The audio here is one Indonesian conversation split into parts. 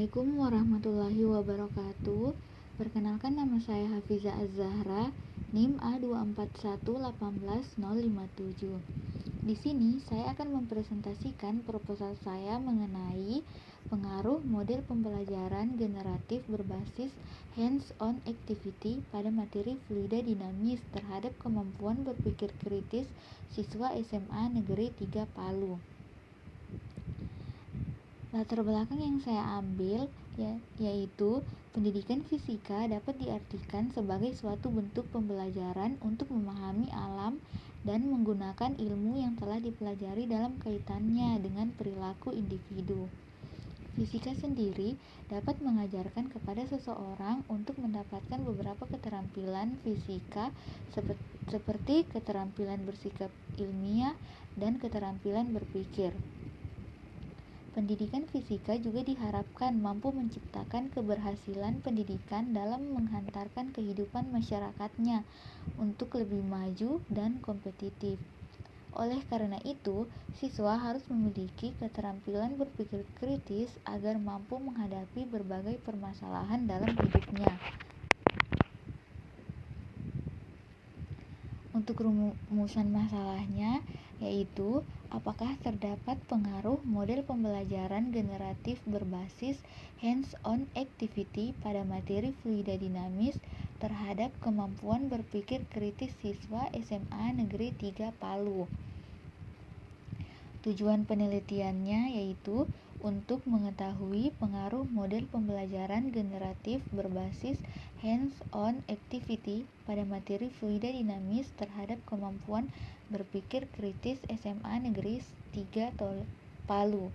Assalamualaikum warahmatullahi wabarakatuh. Perkenalkan, nama saya Hafizah Az-Zahra, NIM A24118057. Di sini saya akan mempresentasikan proposal saya mengenai pengaruh model pembelajaran generatif berbasis hands-on activity pada materi fluida dinamis terhadap kemampuan berpikir kritis siswa SMA Negeri 3 Palu. Latar belakang yang saya ambil yaitu pendidikan fisika dapat diartikan sebagai suatu bentuk pembelajaran untuk memahami alam dan menggunakan ilmu yang telah dipelajari dalam kaitannya dengan perilaku individu. Fisika sendiri dapat mengajarkan kepada seseorang untuk mendapatkan beberapa keterampilan fisika seperti keterampilan bersikap ilmiah dan keterampilan berpikir. Pendidikan fisika juga diharapkan mampu menciptakan keberhasilan pendidikan dalam menghantarkan kehidupan masyarakatnya untuk lebih maju dan kompetitif. Oleh karena itu, siswa harus memiliki keterampilan berpikir kritis agar mampu menghadapi berbagai permasalahan dalam hidupnya. Untuk rumusan masalahnya yaitu apakah terdapat pengaruh model pembelajaran generatif berbasis hands-on activity pada materi fluida dinamis terhadap kemampuan berpikir kritis siswa SMA Negeri 3 Palu. Tujuan penelitiannya yaitu untuk mengetahui pengaruh model pembelajaran generatif berbasis hands-on activity pada materi fluida dinamis terhadap kemampuan berpikir kritis SMA Negeri 3 Palu.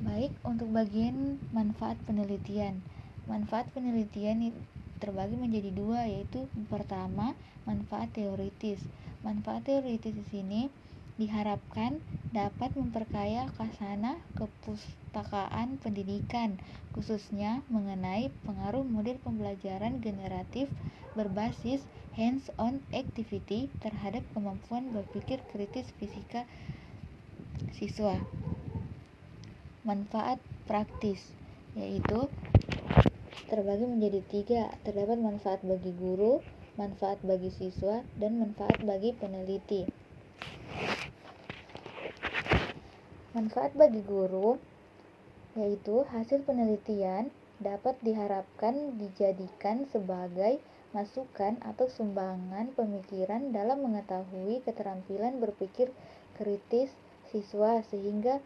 Baik, untuk bagian manfaat penelitian. Manfaat penelitian terbagi menjadi dua, yaitu pertama, manfaat teoritis. Manfaat teoritis di sini diharapkan dapat memperkaya khazanah kepustakaan pendidikan, khususnya mengenai pengaruh model pembelajaran generatif berbasis hands-on activity terhadap kemampuan berpikir kritis fisika siswa. Manfaat praktis yaitu terbagi menjadi tiga, terdapat manfaat bagi guru, manfaat bagi siswa, dan manfaat bagi peneliti. Manfaat bagi guru yaitu hasil penelitian dapat diharapkan dijadikan sebagai masukan atau sumbangan pemikiran dalam mengetahui keterampilan berpikir kritis siswa, sehingga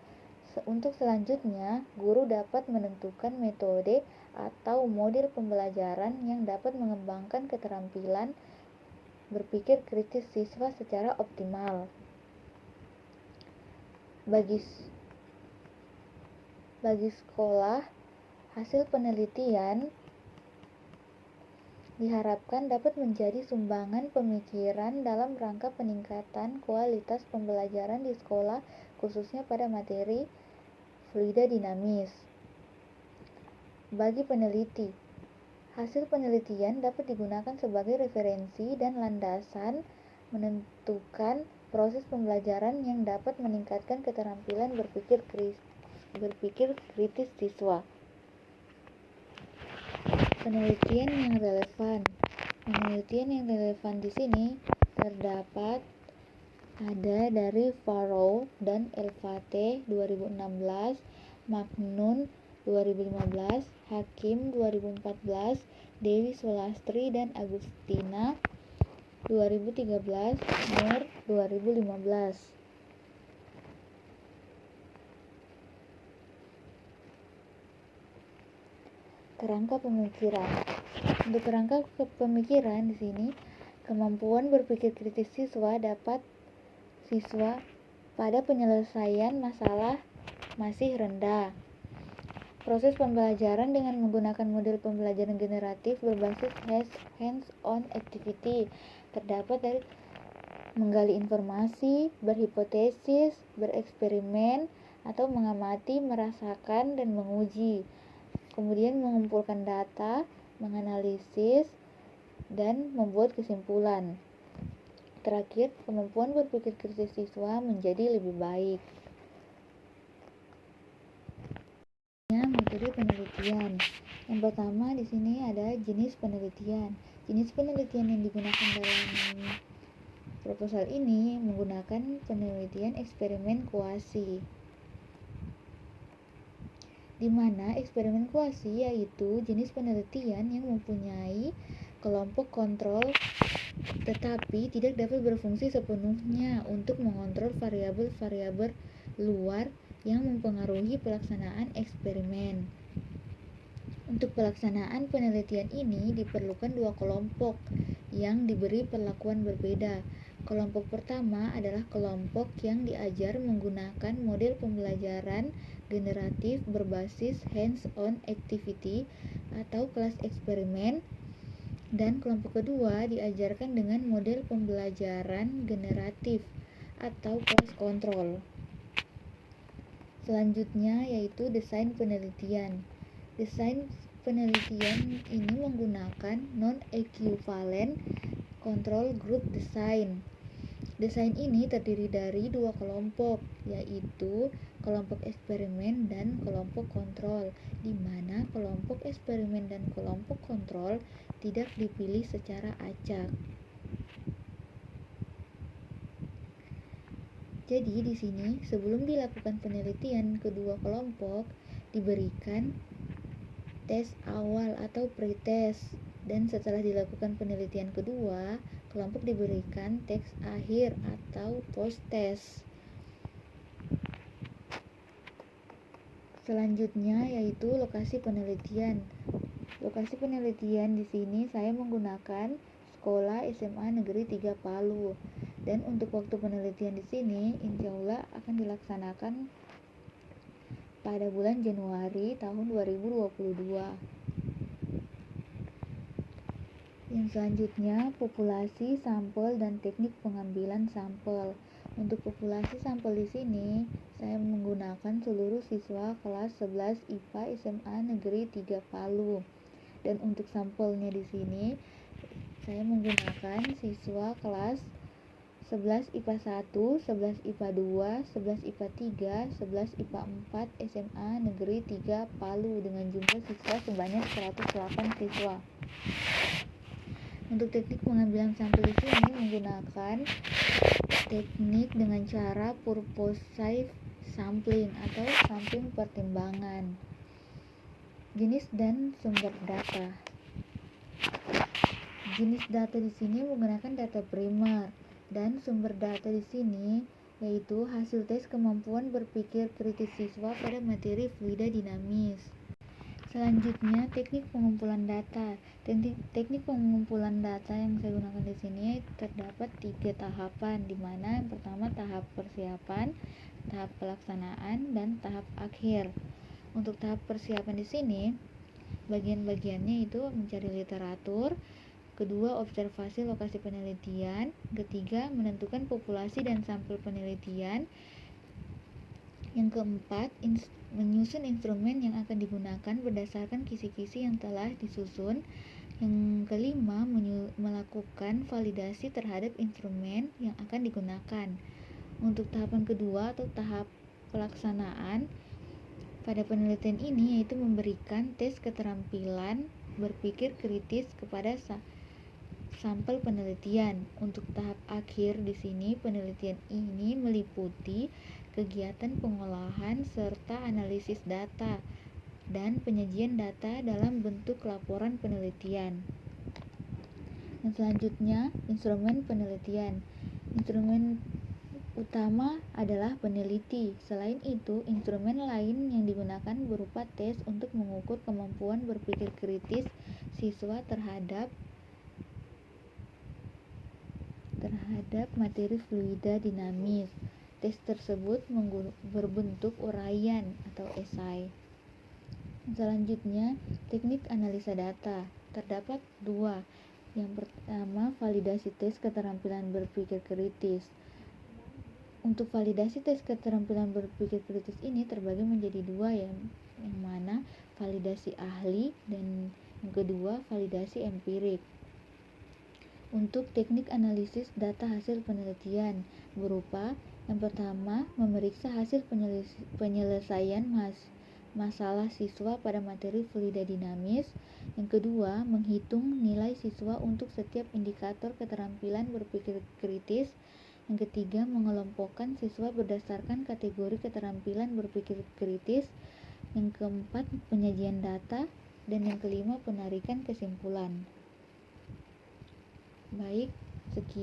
untuk selanjutnya guru dapat menentukan metode atau model pembelajaran yang dapat mengembangkan keterampilan berpikir kritis siswa secara optimal. Bagi sekolah, hasil penelitian diharapkan dapat menjadi sumbangan pemikiran dalam rangka peningkatan kualitas pembelajaran di sekolah, khususnya pada materi fluida dinamis. Bagi peneliti, hasil penelitian dapat digunakan sebagai referensi dan landasan menentukan proses pembelajaran yang dapat meningkatkan keterampilan berpikir kritis siswa. Penelitian yang relevan. Penelitian yang relevan di sini terdapat ada dari Farrow dan Elfate 2016, Magnun 2015, Hakim 2014, Dewi Sulastri dan Agustina 2013, Nur 2015. Kerangka pemikiran. Untuk kerangka pemikiran di sini, kemampuan berpikir kritis siswa pada penyelesaian masalah masih rendah. Proses pembelajaran dengan menggunakan model pembelajaran generatif berbasis hands-on activity terdapat dari menggali informasi, berhipotesis, bereksperimen, atau mengamati, merasakan, dan menguji. Kemudian mengumpulkan data, menganalisis, dan membuat kesimpulan. Terakhir, kemampuan berpikir kritis siswa menjadi lebih baik. materi penelitian. Yang pertama di sini ada jenis penelitian. Jenis penelitian yang digunakan dalam proposal ini menggunakan penelitian eksperimen kuasi, di mana eksperimen kuasi yaitu jenis penelitian yang mempunyai kelompok kontrol tetapi tidak dapat berfungsi sepenuhnya untuk mengontrol variabel-variabel luar yang mempengaruhi pelaksanaan eksperimen. Untuk pelaksanaan penelitian ini diperlukan dua kelompok yang diberi perlakuan berbeda. Kelompok pertama adalah kelompok yang diajar menggunakan model pembelajaran generatif berbasis hands-on activity atau kelas eksperimen, dan kelompok kedua diajarkan dengan model pembelajaran generatif atau kelas kontrol. Selanjutnya yaitu desain penelitian. Desain penelitian ini menggunakan non-equivalent control group design. Desain ini terdiri dari dua kelompok, yaitu kelompok eksperimen dan kelompok kontrol, di mana kelompok eksperimen dan kelompok kontrol tidak dipilih secara acak. Jadi di sini sebelum dilakukan penelitian kedua kelompok diberikan tes awal atau pretest, dan setelah dilakukan penelitian kedua kelompok diberikan tes akhir atau post-test. Selanjutnya yaitu lokasi penelitian. Lokasi penelitian di sini saya menggunakan Sekolah SMA Negeri 3 Palu. Dan untuk waktu penelitian di sini insya Allah akan dilaksanakan pada bulan Januari tahun 2022. Yang selanjutnya populasi, sampel, dan teknik pengambilan sampel. Untuk populasi sampel di sini saya menggunakan seluruh siswa kelas 11 IPA SMA Negeri 3 Palu. Dan untuk sampelnya di sini saya menggunakan siswa kelas 11 IPA 1, 11 IPA 2, 11 IPA 3, 11 IPA 4 SMA Negeri 3 Palu dengan jumlah siswa sebanyak 108 siswa. Untuk teknik pengambilan sampel di sini menggunakan teknik dengan cara purposive sampling atau sampling pertimbangan. Jenis dan sumber data. Jenis data di sini menggunakan data primer, dan sumber data di sini yaitu hasil tes kemampuan berpikir kritis siswa pada materi fluida dinamis. Selanjutnya teknik pengumpulan data. Teknik pengumpulan data yang saya gunakan di sini terdapat 3 tahapan, di mana yang pertama tahap persiapan, tahap pelaksanaan, dan tahap akhir. Untuk tahap persiapan di sini bagian-bagiannya itu mencari literatur, kedua observasi lokasi penelitian, ketiga menentukan populasi dan sampel penelitian, yang keempat menyusun instrumen yang akan digunakan berdasarkan kisi-kisi yang telah disusun, yang kelima melakukan validasi terhadap instrumen yang akan digunakan. Untuk tahapan kedua atau tahap pelaksanaan pada penelitian ini yaitu memberikan tes keterampilan berpikir kritis kepada sampel penelitian. Untuk tahap akhir di sini penelitian ini meliputi kegiatan pengolahan serta analisis data dan penyajian data dalam bentuk laporan penelitian. Dan selanjutnya instrumen penelitian. Instrumen utama adalah peneliti. Selain itu, instrumen lain yang digunakan berupa tes untuk mengukur kemampuan berpikir kritis siswa terhadap materi fluida dinamis. Tes tersebut berbentuk uraian atau esai. Selanjutnya, teknik analisa data. Terdapat 2. Yang pertama, validasi tes keterampilan berpikir kritis. Untuk validasi tes keterampilan berpikir kritis ini terbagi menjadi 2, yang mana validasi ahli dan yang kedua validasi empirik. Untuk teknik analisis data hasil penelitian berupa yang pertama memeriksa hasil penyelesaian masalah siswa pada materi fluida dinamis. Yang kedua, menghitung nilai siswa untuk setiap indikator keterampilan berpikir kritis. Yang ketiga, mengelompokkan siswa berdasarkan kategori keterampilan berpikir kritis. Yang keempat, penyajian data. Dan yang kelima, penarikan kesimpulan. Baik, sekian.